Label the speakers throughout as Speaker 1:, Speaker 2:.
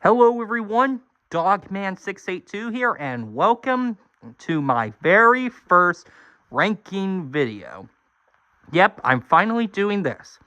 Speaker 1: Hello everyone, Dogman682 here, and welcome to my very first ranking video. Yep, I'm finally doing this.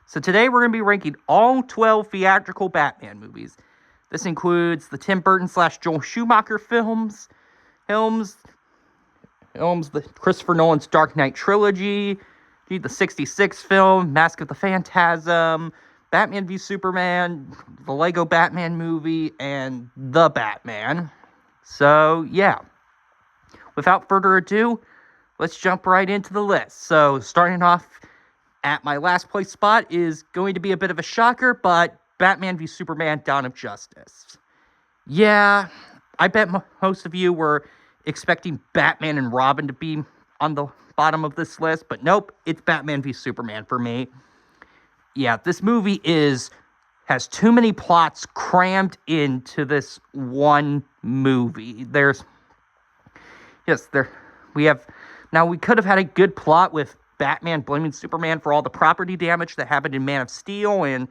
Speaker 1: So today we're going to be ranking all 12 theatrical Batman movies. This includes the Tim Burton / Joel Schumacher films, the Christopher Nolan's Dark Knight trilogy, the 66 film, Mask of the Phantasm, Batman v Superman, the Lego Batman movie, and The Batman. So, yeah. Without further ado, let's jump right into the list. So, starting off at my last place spot is going to be a bit of a shocker, but Batman v Superman: Dawn of Justice. Yeah, I bet most of you were expecting Batman and Robin to be on the bottom of this list, but nope, it's Batman v Superman for me. Yeah, this movie has too many plots crammed into this one movie. We could have had a good plot with Batman blaming Superman for all the property damage that happened in Man of Steel, and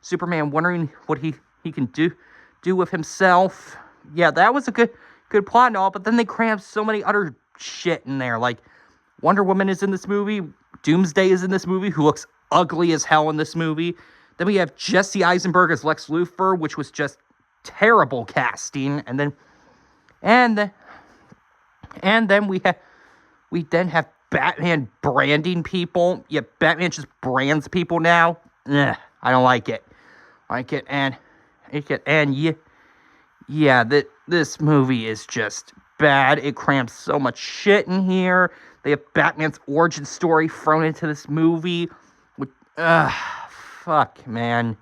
Speaker 1: Superman wondering what he can do with himself. Yeah, that was a good plot and all, but then they crammed so many other shit in there. Like, Wonder Woman is in this movie, Doomsday is in this movie, who looks ugly as hell in this movie. Then we have Jesse Eisenberg as Lex Luthor, which was just terrible casting. And then we have Batman branding people. Yeah, Batman just brands people now. Ugh, I don't like it. This movie is just bad. It crams so much shit in here. They have Batman's origin story thrown into this movie. Fuck, man.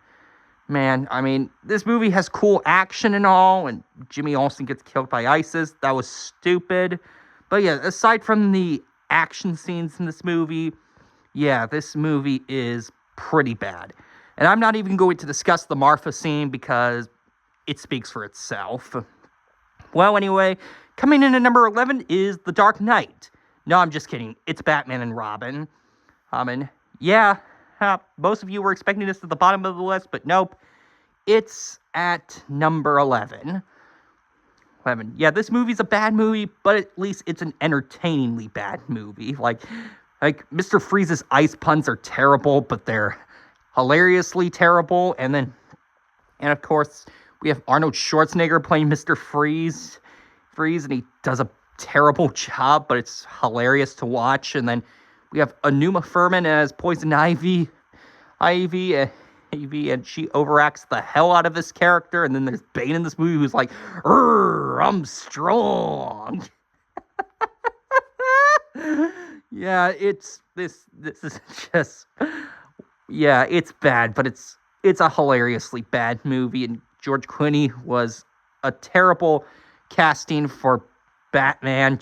Speaker 1: I mean, this movie has cool action and all, and Jimmy Olsen gets killed by ISIS. That was stupid. But yeah, aside from the action scenes in this movie, yeah, this movie is pretty bad. And I'm not even going to discuss the Martha scene because it speaks for itself. Well, anyway, coming in at number 11 is The Dark Knight. No, I'm just kidding. It's Batman and Robin. Most of you were expecting this at the bottom of the list, but nope. It's at number 11. Yeah, this movie's a bad movie, but at least it's an entertainingly bad movie. Like Mr. Freeze's ice puns are terrible, but they're hilariously terrible. And of course, we have Arnold Schwarzenegger playing Mr. Freeze, and he does a terrible job, but it's hilarious to watch. And then we have Anuma Thurman as Poison Ivy, and she overacts the hell out of this character. And then there's Bane in this movie who's like, I'm strong. Yeah, this is just, yeah, it's bad, but it's a hilariously bad movie. And George Clooney was a terrible casting for Batman.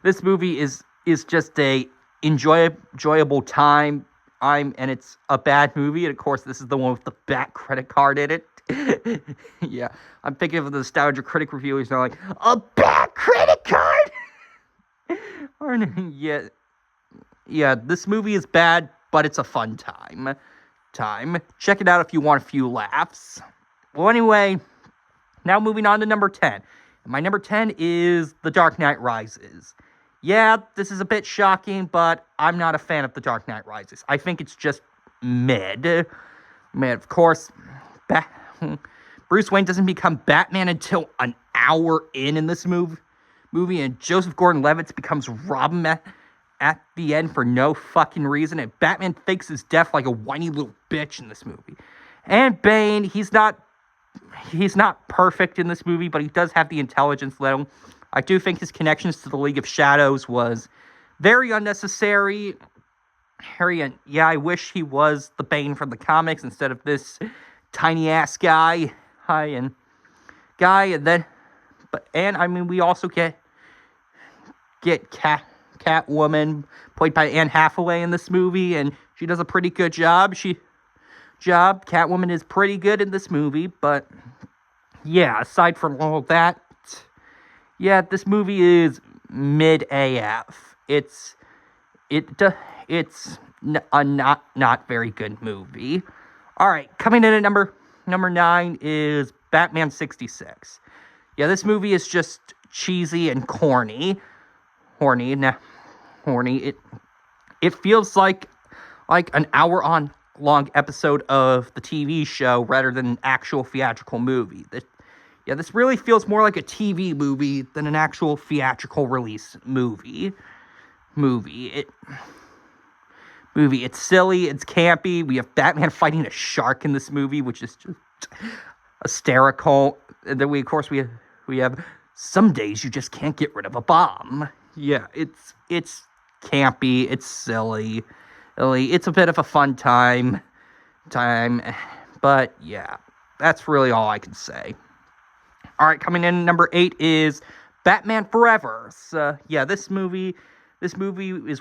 Speaker 1: This movie is just a enjoyable time. And it's a bad movie. And of course, this is the one with the Bat credit card in it. Yeah, I'm thinking of the Nostalgia Critic reviewers. They're like, a Bat credit card. Yeah, this movie is bad, but it's a fun time. Check it out if you want a few laughs. Well, anyway, now moving on to number 10. My number 10 is The Dark Knight Rises. Yeah, this is a bit shocking, but I'm not a fan of The Dark Knight Rises. I think it's just mid. Of course, Bruce Wayne doesn't become Batman until an hour in this movie, and Joseph Gordon-Levitt becomes Robin at the end for no fucking reason, and Batman fakes his death like a whiny little bitch in this movie. And Bane, he's not perfect in this movie, but he does have the intelligence level. I do think his connections to the League of Shadows was very unnecessary. Yeah, I wish he was the Bane from the comics instead of this tiny-ass guy. And I mean, we also get Catwoman, played by Anne Hathaway in this movie, and she does a pretty good job. Catwoman is pretty good in this movie, but yeah, aside from all that, yeah, this movie is mid AF. It's a not very good movie. All right, coming in at number 9 is Batman 66. Yeah, this movie is just cheesy and corny. Horny. It feels like an hour long episode of the TV show rather than an actual theatrical movie. This really feels more like a TV movie than an actual theatrical release movie. It's silly, it's campy. We have Batman fighting a shark in this movie, which is just hysterical. And then we have some days you just can't get rid of a bomb. Yeah, it's campy, it's silly. It's a bit of a fun time. But yeah, that's really all I can say. All right, coming in number 8 is Batman Forever. So, yeah, this movie is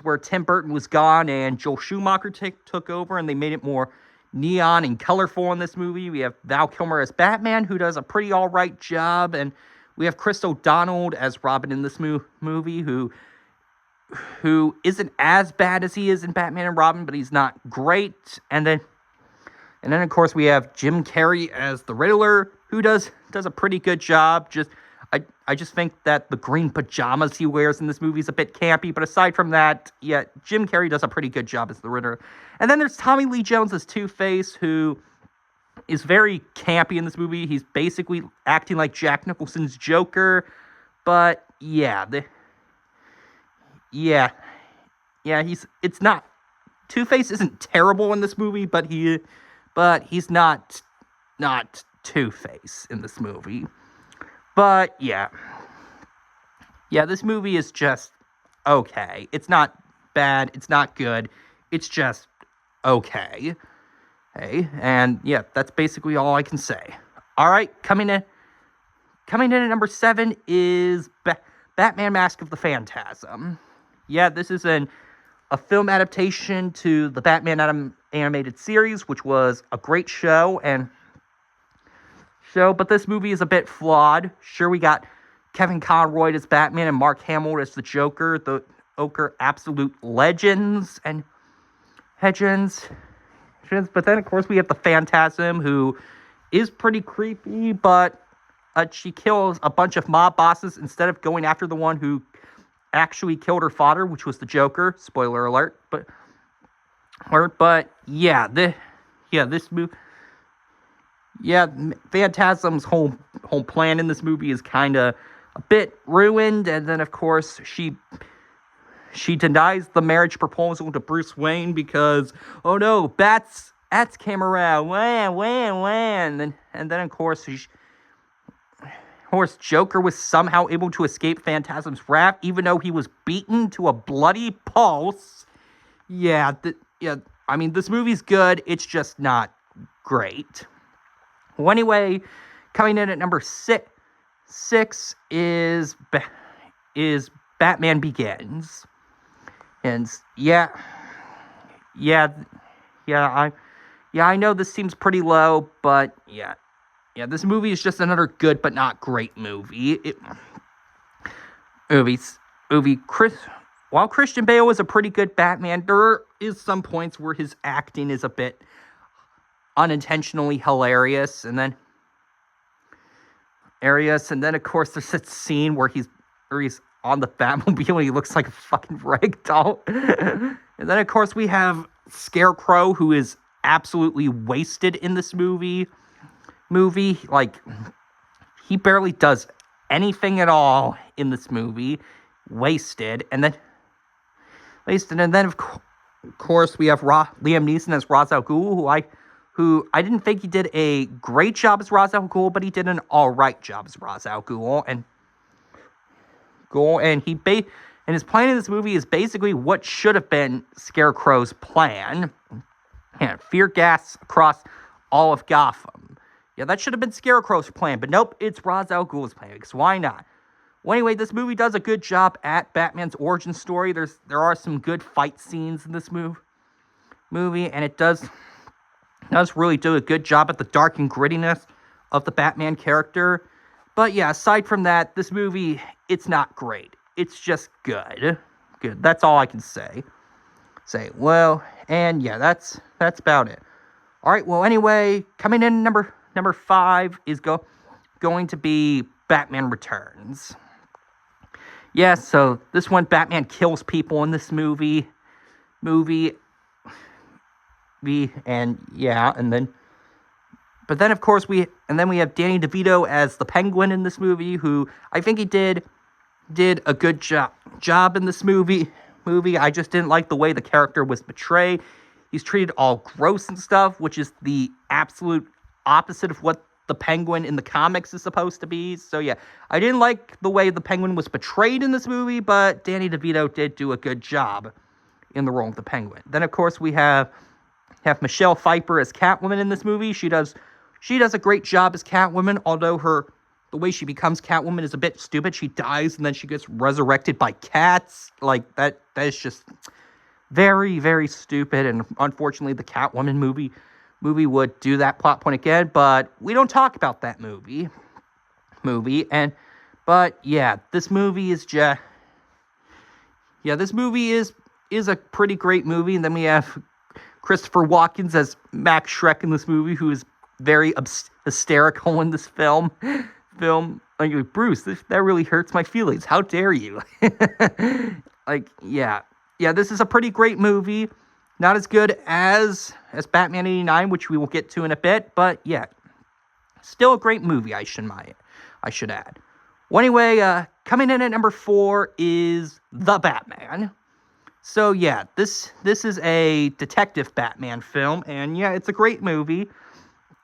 Speaker 1: where Tim Burton was gone and Joel Schumacher took over, and they made it more neon and colorful in this movie. We have Val Kilmer as Batman, who does a pretty all right job, and we have Chris O'Donnell as Robin in this movie, who isn't as bad as he is in Batman and Robin, but he's not great. And then of course we have Jim Carrey as the Riddler, who does a pretty good job. I just think that the green pajamas he wears in this movie is a bit campy, but aside from that, yeah, Jim Carrey does a pretty good job as the Riddler. And then there's Tommy Lee Jones as Two-Face, who is very campy in this movie. He's basically acting like Jack Nicholson's Joker, but yeah, it's not, Two-Face isn't terrible in this movie, but he's not Two-Face in this movie. But yeah, this movie is just okay. It's not bad, it's not good, it's just okay. Hey, and yeah, that's basically all I can say. All right, coming in at number 7 is Batman Mask of the Phantasm. Yeah, this is a film adaptation to the Batman animated series, which was a great show, but this movie is a bit flawed. Sure, we got Kevin Conroy as Batman and Mark Hamill as the Joker, the absolute legends. But then, of course, we have the Phantasm, who is pretty creepy, but she kills a bunch of mob bosses instead of going after the one who actually killed her father, which was the Joker. Spoiler alert. But yeah, this movie. Yeah, Phantasm's whole plan in this movie is kind of a bit ruined, and then of course she denies the marriage proposal to Bruce Wayne because, oh no, bats came around, and then of course Joker was somehow able to escape Phantasm's wrath, even though he was beaten to a bloody pulse. Yeah, I mean, this movie's good, it's just not great. Well, anyway, coming in at number 6 is Batman Begins. And I know this seems pretty low, but yeah, this movie is just another good but not great movie. While Christian Bale is a pretty good Batman, there is some points where his acting is a bit unintentionally hilarious, and then of course there's that scene where he's on the Batmobile and he looks like a fucking ragdoll. And then of course we have Scarecrow, who is absolutely wasted in this movie. Like, he barely does anything at all in this movie. Wasted. And then of course we have Liam Neeson as Ra's al Ghul, who I didn't think he did a great job as Ra's al Ghul, but he did an alright job as Ra's al Ghul. And his plan in this movie is basically what should have been Scarecrow's plan. And fear gas across all of Gotham. Yeah, that should have been Scarecrow's plan, but nope, it's Ra's al Ghul's plan, because why not? Well, anyway, this movie does a good job at Batman's origin story. There are some good fight scenes in this movie, and it does really do a good job at the dark and grittiness of the Batman character. But yeah, aside from that, this movie, it's not great. It's just good. That's all I can say. Well, and yeah, that's about it. All right, well, anyway, coming in number 5 is going to be Batman Returns. Yeah, so this one, Batman kills people in this movie, and yeah, but then of course we have Danny DeVito as the Penguin in this movie, who I think he did a good job in this movie. I just didn't like the way the character was portrayed. He's treated all gross and stuff, which is the absolute opposite of what the Penguin in the comics is supposed to be. So yeah, I didn't like the way the Penguin was portrayed in this movie, but Danny DeVito did do a good job in the role of the Penguin. Then of course we have Michelle Pfeiffer as Catwoman in this movie. She does a great job as Catwoman, although the way she becomes Catwoman is a bit stupid. She dies and then she gets resurrected by cats. Like, that is just very, very stupid. And unfortunately, the Catwoman movie would do that plot point again. But we don't talk about that movie. But yeah, this movie is just... Yeah, this movie is a pretty great movie. And then we have Christopher Walken as Max Schreck in this movie, who is very hysterical in this film. Like, Bruce, that really hurts my feelings. How dare you? Like, yeah, this is a pretty great movie. Not as good as Batman 89, which we will get to in a bit, but yeah, still a great movie, I should add. Well, anyway, coming in at number 4 is The Batman. So yeah, this is a detective Batman film, and yeah, it's a great movie.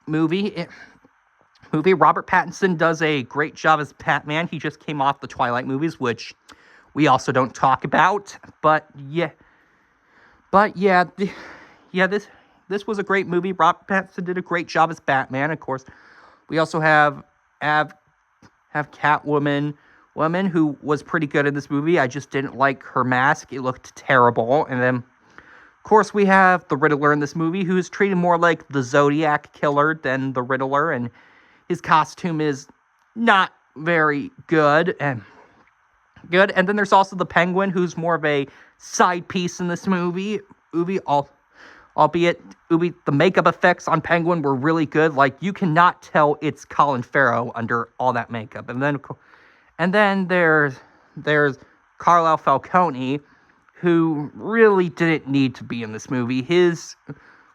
Speaker 1: Robert Pattinson does a great job as Batman. He just came off the Twilight movies, which we also don't talk about. But yeah, this was a great movie. Robert Pattinson did a great job as Batman. Of course, we also have Catwoman, who was pretty good in this movie. I just didn't like her mask. It looked terrible. And then, of course, we have the Riddler in this movie, who's treated more like the Zodiac killer than the Riddler, and his costume is not very good. And then there's also the Penguin, who's more of a side piece in this movie. Albeit the makeup effects on Penguin were really good. Like, you cannot tell it's Colin Farrell under all that makeup. And then there's Carlisle Falcone, who really didn't need to be in this movie. His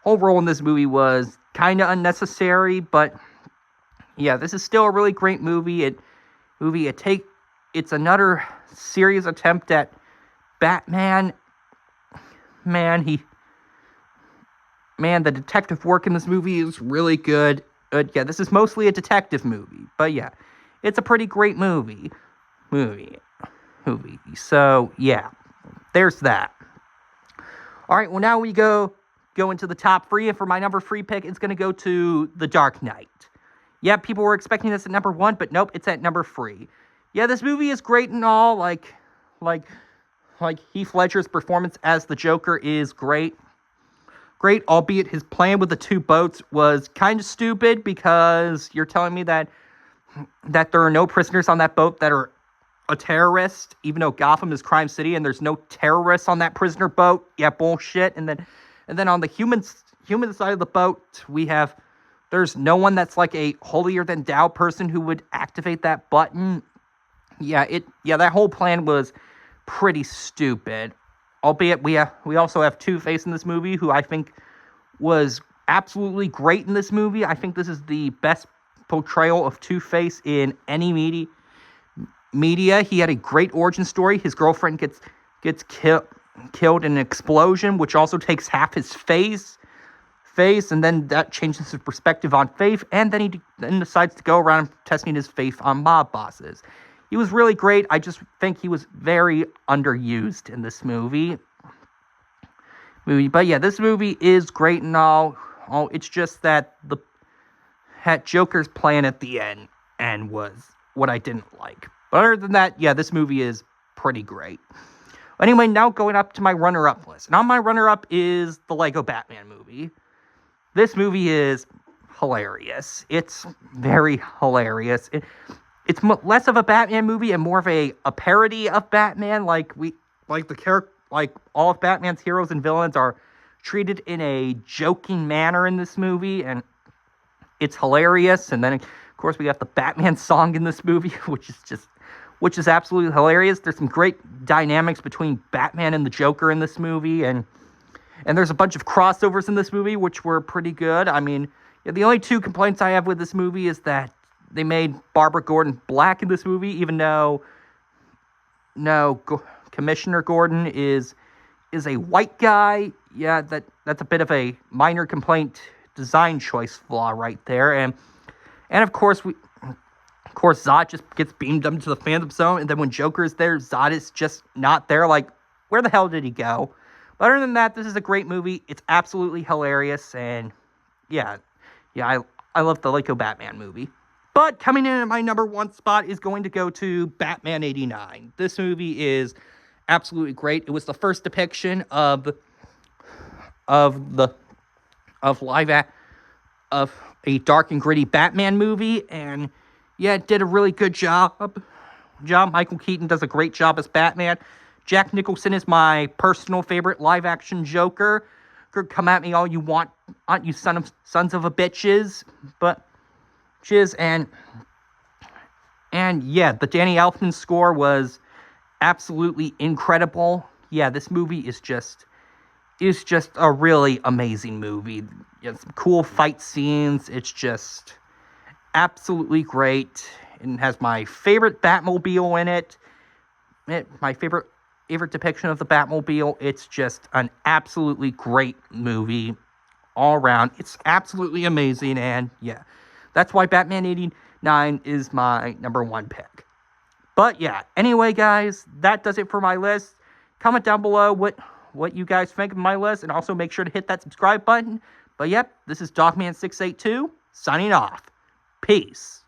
Speaker 1: whole role in this movie was kind of unnecessary, but yeah, this is still a really great movie. It's another serious attempt at Batman. The detective work in this movie is really good. Yeah, this is mostly a detective movie, but yeah, it's a pretty great movie. So yeah, there's that. All right, well, now we go into the top 3, and for my number 3 pick, it's going to go to The Dark Knight. Yeah, people were expecting this at number 1, but nope, it's at number 3. Yeah, this movie is great and all. Like Heath Ledger's performance as the Joker is great, albeit his plan with the 2 boats was kind of stupid, because you're telling me that there are no prisoners on that boat that are a terrorist, even though Gotham is Crime City and there's no terrorists on that prisoner boat. Yeah, bullshit. And then on the human side of the boat, there's no one that's like a holier than thou person who would activate that button. Yeah, that whole plan was pretty stupid. Albeit we also have Two-Face in this movie, who I think was absolutely great in this movie. I think this is the best portrayal of Two-Face in any media. He had a great origin story. His girlfriend gets killed in an explosion, which also takes half his face, and then that changes his perspective on faith, and then he decides to go around testing his faith on mob bosses. He was really great. I just think he was very underused in this movie. But yeah, this movie is great and all. It's just that Joker's plan at the end was what I didn't like. But other than that, yeah, this movie is pretty great. Anyway, now going up to my runner-up list. And on my runner-up is the Lego Batman movie. This movie is hilarious. It's very hilarious. It's less of a Batman movie and more of a parody of Batman. Like all of Batman's heroes and villains are treated in a joking manner in this movie, and it's hilarious. And then, of course, we got the Batman song in this movie, which is absolutely hilarious. There's some great dynamics between Batman and the Joker in this movie, and there's a bunch of crossovers in this movie, which were pretty good. I mean, the only two complaints I have with this movie is that they made Barbara Gordon black in this movie, even though Commissioner Gordon is a white guy. Yeah, that's a bit of a minor complaint, design choice flaw right there. And of course Zod just gets beamed up into the Phantom Zone, and then when Joker is there, Zod is just not there. Like, where the hell did he go? But other than that, this is a great movie. It's absolutely hilarious, and yeah, I love the Lego Batman movie. But coming in at my number one spot is going to go to Batman 89. This movie is absolutely great. It was the first depiction of a dark and gritty Batman movie, and yeah, it did a really good job. Michael Keaton does a great job as Batman. Jack Nicholson is my personal favorite live-action Joker. Come at me all you want, you sons of a bitches, and yeah, the Danny Elfman score was absolutely incredible. Yeah, this movie is just a really amazing movie. Some cool fight scenes. It's just absolutely great. It has my favorite Batmobile in it. My favorite depiction of the Batmobile. It's just an absolutely great movie all around. It's absolutely amazing, and yeah, that's why Batman 89 is my number one pick. But yeah, anyway, guys, that does it for my list. Comment down below what you guys think of my list, and also make sure to hit that subscribe button. But yep, this is Dogman682 signing off. Peace.